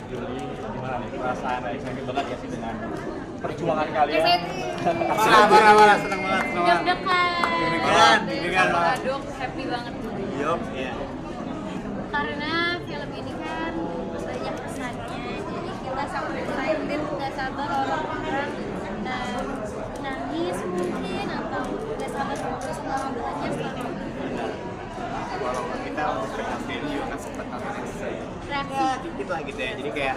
Juli, gimana nih perasaan excited banget ya sih dengan perjuangan kalian? Marah, senang banget. Deg-degan. Deg-degan banget. Aduh, happy banget. Yup, iya. Karena film ini kan banyak pesannya, jadi kita sangat excited, nggak sabar orang-orang nangis mungkin atau nggak sabar terus mengambilnya setelah Walaupun kita untuk reaksinya juga kan sempat nonton reaksi. ya dikit lah gitu ya. Jadi kayak,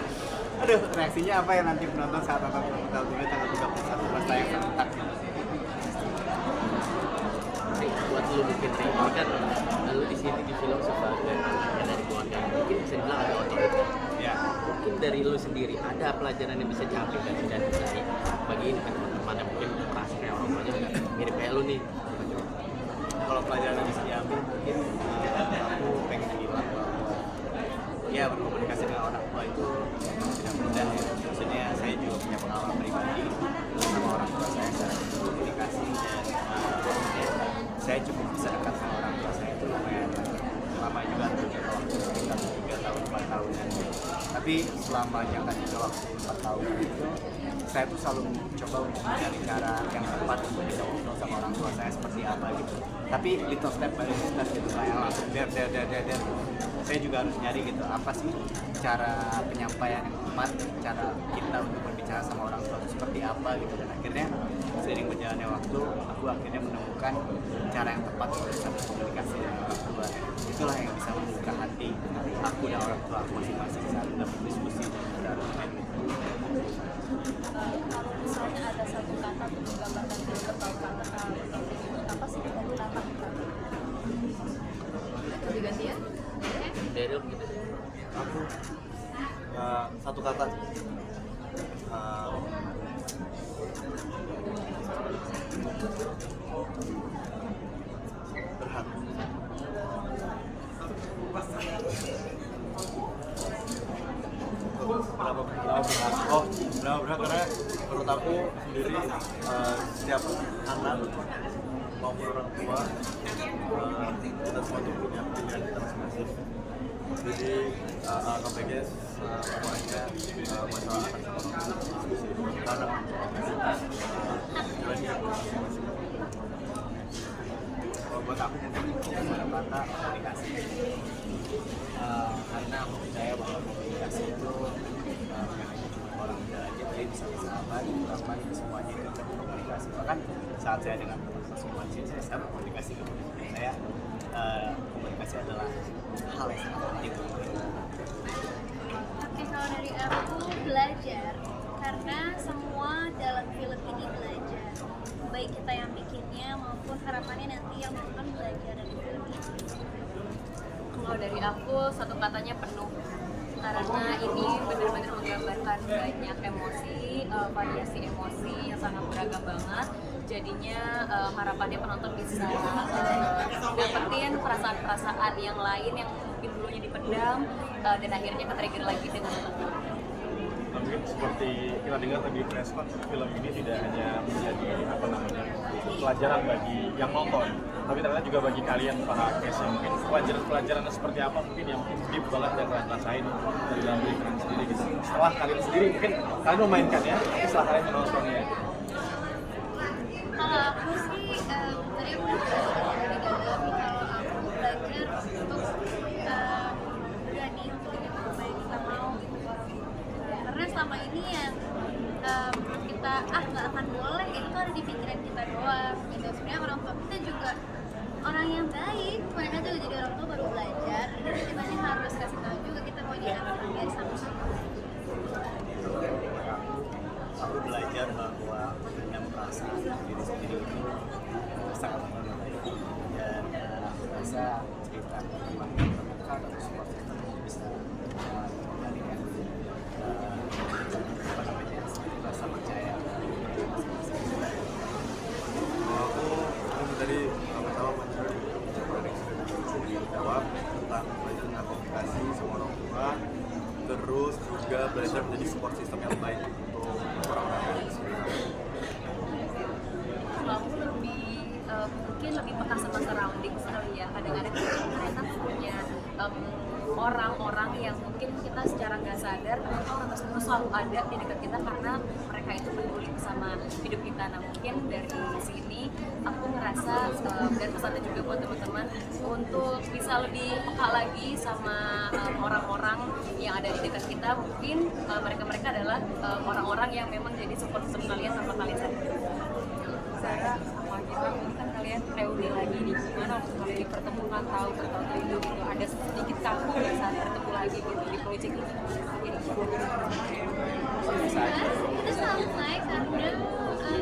aduh reaksinya apa ya nanti penonton saat nonton tanggal 3 tanggal 31 pas tayang serentak gitu. Buat lu mungkin sih, ini kan lu di sini di film sebagai anaknya dari keluarga, mungkin bisa dibilang ada otoritas. Ya. Mungkin dari lu sendiri ada pelajaran yang bisa diambil dari bagi ini kan teman-teman yang mungkin merasa kayak orang tuanya juga mirip kayak lu nih. Kalau pelajaran yang bisa diambil mungkin aku pengen bilang bahwa ya berkomunikasi dengan orang tua itu tidak mudah ya. Maksudnya saya juga punya pengalaman pribadi sama orang tua saya secara komunikasi dan saya cukup bisa dekat sama orang tua saya itu lumayan lama juga jangka waktu sekitar 3 tahun 4 tahunan. Tapi selama jangka waktu 4 tahun itu saya tuh selalu mencoba untuk mencari cara yang tepat untuk bisa ngobrol sama orang tua saya seperti apa gitu. Tapi little step by little step gitu, kayak langsung der. Saya juga harus nyari gitu, apa sih cara penyampaian yang tepat, cara kita untuk berbicara sama orang tua itu seperti apa gitu. Dan akhirnya seiring berjalannya waktu, aku akhirnya menemukan cara yang tepat untuk bisa berkomunikasi dengan orang tua. Itulah yang bisa membuka hati aku dan orang tua aku masing-masing saat kita berdiskusi dan berargumen gitu. Kalau misalnya ada satu kata untuk menggambarkan film atau kata apa sih dari kata diganti ya? Dari lu gitu. Aku satu kata berhak. Kenapa berhak? Kenapa berhak? Karena menurut aku sendiri setiap anak maupun orang tua kita semua tuh punya pilihan kita masing-masing. Jadi alangkah baiknya semuanya masalah anak sama orang tua diskusi karena Buat aku mungkin ada kata komunikasi. Karena aku percaya bahwa komunikasi itu orang muda aja dia bisa bersahabat, bahkan semuanya itu berkomunikasi. Bahkan saat saya dengan teman-teman semua di sini saya berkomunikasi ke teman saya. Komunikasi adalah hal yang sangat penting. Oke, kalau dari aku belajar, karena semua dalam film ini belajar, baik kita yang bikinnya maupun harapannya nanti yang nonton belajar dari film ini. Kalau dari aku satu katanya penuh, karena ini benar-benar menggambarkan banyak emosi, variasi emosi yang sangat beragam banget. Jadinya harapannya penonton bisa dapetin perasaan-perasaan yang lain yang mungkin dulunya dipendam dan akhirnya ke-trigger lagi dengan nonton. Mungkin seperti kita dengar tadi preskon, film ini tidak hanya menjadi pelajaran bagi yang nonton, tapi ternyata juga bagi kalian para cast yang mungkin pelajaran seperti apa mungkin yang deep banget yang kalian rasain dari dalam diri kalian sendiri gitu. Setelah kalian sendiri mungkin kalian memainkan ya, tapi setelah kalian menontonnya. Kalau aku sih, tadi aku udah belajar dari Gaga, kalau aku belajar untuk berani untuk jadi apa yang kita mau gitu. Karena selama ini yang kita nggak akan boleh itu ada di pikiran kita doang gitu. Sebenarnya orang tua kita juga orang yang baik, mereka juga jadi orang tua baru belajar. Jadi kita harus kasih tahu juga kita mau jadi anak yang biasa sama. Aku belajar bahwa memendam perasaan diri sendiri itu sangat berbahaya dan aku rasa cerita teman terbuka atau support system itu bisa mengendalikan rasa percaya. Aku tadi pertama menjawab tentang belajar dengan komunikasi sama orang tua, terus juga belajar menjadi support system yang baik untuk orang-orang di sekitar. Kalau aku lebih mungkin lebih peka sama surrounding sekali ya. Kadang-kadang kita ternyata punya orang-orang yang mungkin kita secara nggak sadar orang tersebut selalu ada di dekat kita karena mereka itu peduli sama hidup kita. Nah mungkin dari sini aku ngerasa dan pesannya juga buat teman-teman untuk bisa lebih peka lagi sama orang-orang yang ada di dekat kita. Mungkin mereka adalah orang-orang yang memang jadi support system kalian tanpa kalian sadar. Sarah sama kita kan kalian reuni lagi nih, gimana waktu kalian dipertemukan tahu bertemu gitu, ada sedikit kaku nggak saat bertemu lagi gitu di proyek ini? Itu santai karena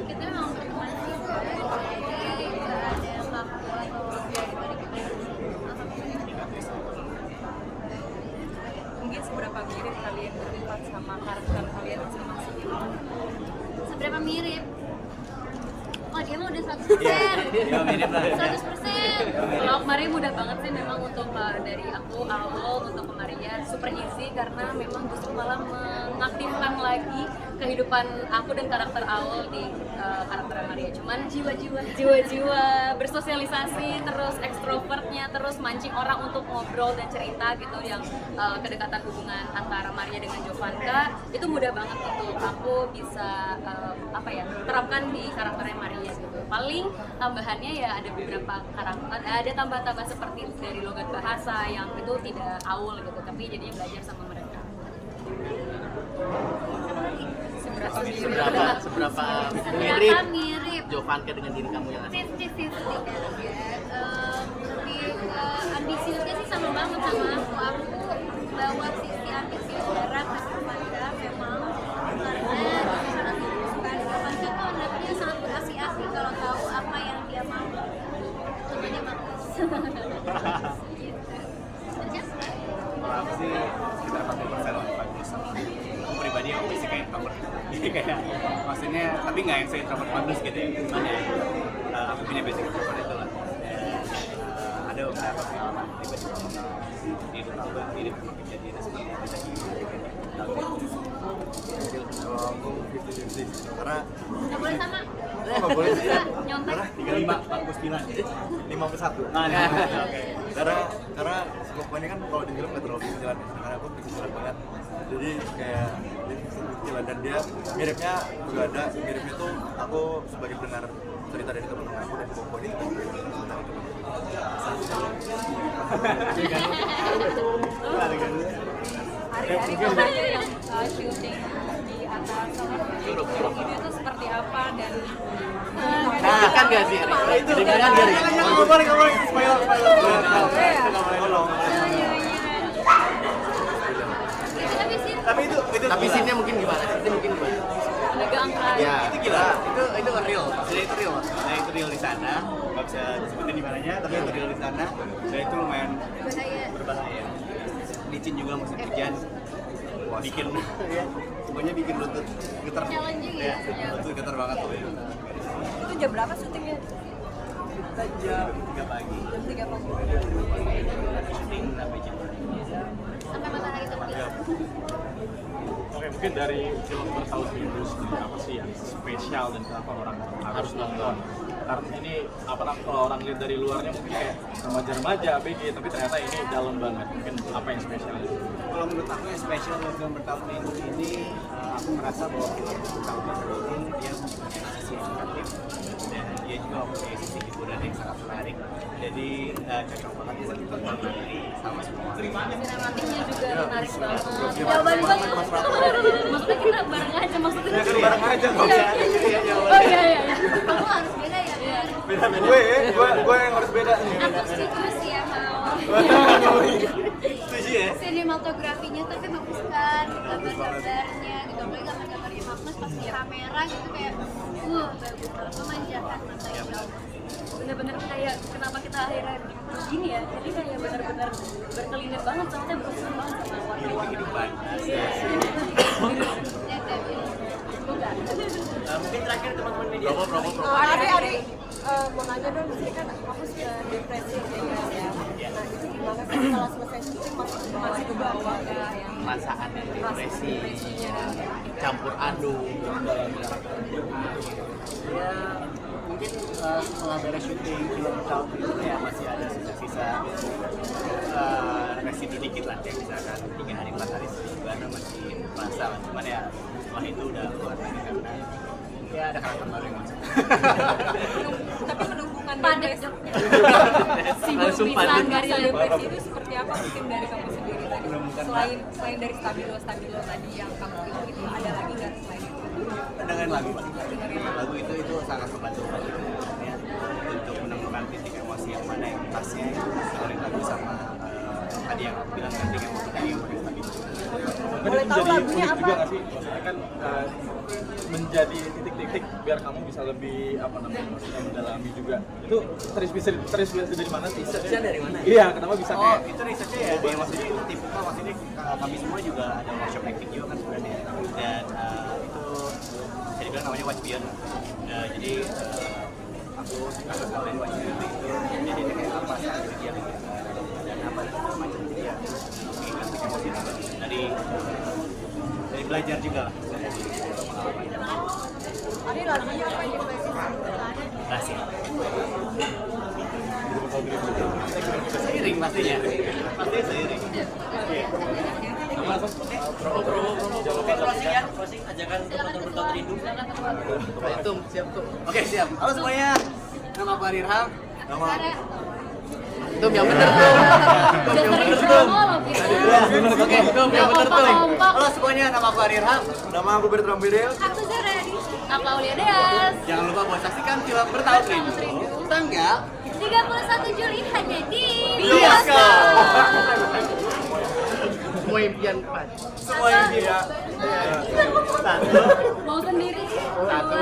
kita memang berteman juga, jadi nggak ada yang kaku atau dari kita. Mungkin seberapa mirip kalian berempat sama karakter kalian masing-masing? Seberapa mirip? Oh dia mah udah 100%. Ya mirip lah. 100%. Kalau kemarin mudah banget sih memang untuk dari aku awal untuk kemarin super easy karena memang justru malah mengaktifkan lagi kehidupan aku dan karakter awal di karakter Maria. Cuman jiwa-jiwa bersosialisasi, terus ekstrovertnya, terus mancing orang untuk ngobrol dan cerita gitu, yang kedekatan hubungan antara Maria dengan Jovanka itu mudah banget untuk aku bisa terapkan di karakternya Maria gitu. Paling tambahannya ya ada beberapa karakter, ada tambah-tambah seperti dari logat bahasa yang itu tidak awal gitu, tapi jadinya belajar sama mereka. Seberapa Ternyata mirip. Jovanka dengan diri kamu yang asli? 50-50 kan ya. Lebih ke ambisiusnya sih sama banget sama aku. Aku bawa sisi ambisius darah ke Jovanka memang karena sangat memutuskan. Jovanka tuh anaknya sangat berasi-asi kalau tahu apa yang dia mau. Semuanya bagus. Gitu. Terus Kalau aku sih sekitar 40% lah bagus. Aku pribadi yang masih kayak introvert. Jadi kayak maksudnya, tapi nggak yang saya introvert bagus gitu ya. Cuman ya aku punya basic introvert itu lah. Ada beberapa pengalaman pribadi mengenal diri aku mirip sama kejadian seperti yang terjadi. Kalau aku 50-50 karena nggak boleh sama. nggak boleh sih ya. Nyontek. 35, 51. Nah, oke. Karena pokoknya kan kalau di film nggak terlalu kecilan, karena aku kecilan banget, jadi kayak dia kecilan dan dia miripnya juga ada, miripnya tuh aku sebagai pendengar cerita dari teman-teman aku dan Bobo ini tentang itu. Hari-hari kamu yang syuting di atas Curug. ini tuh seperti apa dan Nah, kan gak sih? Jadi kan gak nih? Nggak boleh, spoiler. Tapi sih Tapi scene-nya mungkin gimana? Agak angkat. Ya, Itu gila, itu real, maksudnya itu real. Nah itu real di sana, nggak bisa disebutin di mananya, tapi itu real di sana. Dan itu lumayan bahaya. berbahaya. Licin juga musim hujan, bikin ya, pokoknya bikin lutut getar. Challenging ya. Lutut getar banget tuh. itu jam berapa syutingnya? Kita jam 3 pagi, Jam 3 pagi. syuting sampai jam Sampai matahari terbit. Oke, mungkin dari film bertahun minggu sendiri apa sih yang spesial dan kenapa orang harus nonton? Karena ini kalau orang lihat dari luarnya mungkin kayak remaja-remaja ABG, tapi ternyata ini dalam banget. Mungkin apa yang spesial? Kalau menurut aku yang spesial dari film bertahun minggu ini, aku merasa bahwa film bertahun minggu ini dia mempunyai sisi edukatif dan dia juga mempunyai sisi hiburan yang sangat menarik. Jadi cocok banget buat ditonton nanti sama semua orang. Sinematiknya juga menarik banget. Jawaban gue Maksudnya kita bareng aja, maksudnya Bareng aja nggak usah. oh iya. kamu harus beda ya. Mer. Gue yang harus beda nih. Aku setuju sih ya mau. Setuju ya? Sinematografinya tapi bagus kan, gambar-gambarnya gitu, apalagi gambar-gambarnya Magnus pas di kamera gitu kayak bagus banget, memanjakan mata ya. Bener-bener kayak kenapa kita akhirnya begini ya, jadi kayak bener-bener berkelindan banget, soalnya berusaha banget sama warna-warna. Kehidupan. mungkin terakhir teman-teman media. Promo. Ari, mau nanya dong, ini kan aku sudah depresi ya. Nah itu gimana sih kalau selesai syuting masih ke bawah ya? Perasaan dan depresi, Depresinya. campur aduk. Ya mungkin setelah beres syuting film bertahun itu ya masih ada sisa-sisa residu dikit lah, kayak misalkan 3 hari 4 hari gimana masih terasa lah. Cuman ya setelah itu udah keluar lagi karena ya ada karakter baru yang masuk. Tapi menumbuhkan Padat depresi. sibuk Langsung pisan padat. gak Masa sih? depresi itu seperti apa mungkin dari kamu sendiri tadi? Selain dari stabilo tadi yang kamu itu ada lagi nggak selain itu? Dengan lagu Pak. Lagu itu sangat membantu banget ya, untuk menemukan titik emosi yang mana yang pasnya dengerin lagu sama tadi yang aku bilang titik emosi tadi yang paling stabil. Kan Boleh itu tahu jadi lagunya unik apa? juga nggak sih? Maksudnya kan menjadi titik-titik biar kamu bisa lebih apa namanya maksudnya mendalami juga. Itu terinspirasi dari mana sih? Research-nya dari mana? Iya, kenapa bisa Oh, kayak itu risetnya ya, dia maksudnya itu tipikal, maksudnya kami semua juga ada workshop acting juga kan sebenarnya, dan itu bisa dibilang namanya Watch Beyond. Jadi aku suka sekali Watch Beyond itu, jadi ini kayak apa strategi dia dan apa dan segala macam, jadi ya mengingat emosi dari belajar juga lah dari pengalaman. Ini lagunya apa yang dibawain? Rahasia. Seiring pastinya, pasti seiring. Oke, closing ya, closing ajakan untuk nonton Berkau Rindu. Itu siap tuh. Oke siap. Halo semuanya, nama aku Arirham. Nama Itu yang bener tuh. Udah sering promo loh kita. Oke, itu yang bener tuh. Kompak-kompak. Halo semuanya, nama aku Arirham. Nama aku Bertram Bidel. Aku Zaradi. Aku Aulia Deas. Jangan lupa buat saksikan film Bertahun Rindu tanggal 31 Juli hanya di bioskop. Semua impian Pak. Semua yang tidak. Satu. Mau sendiri? Satu.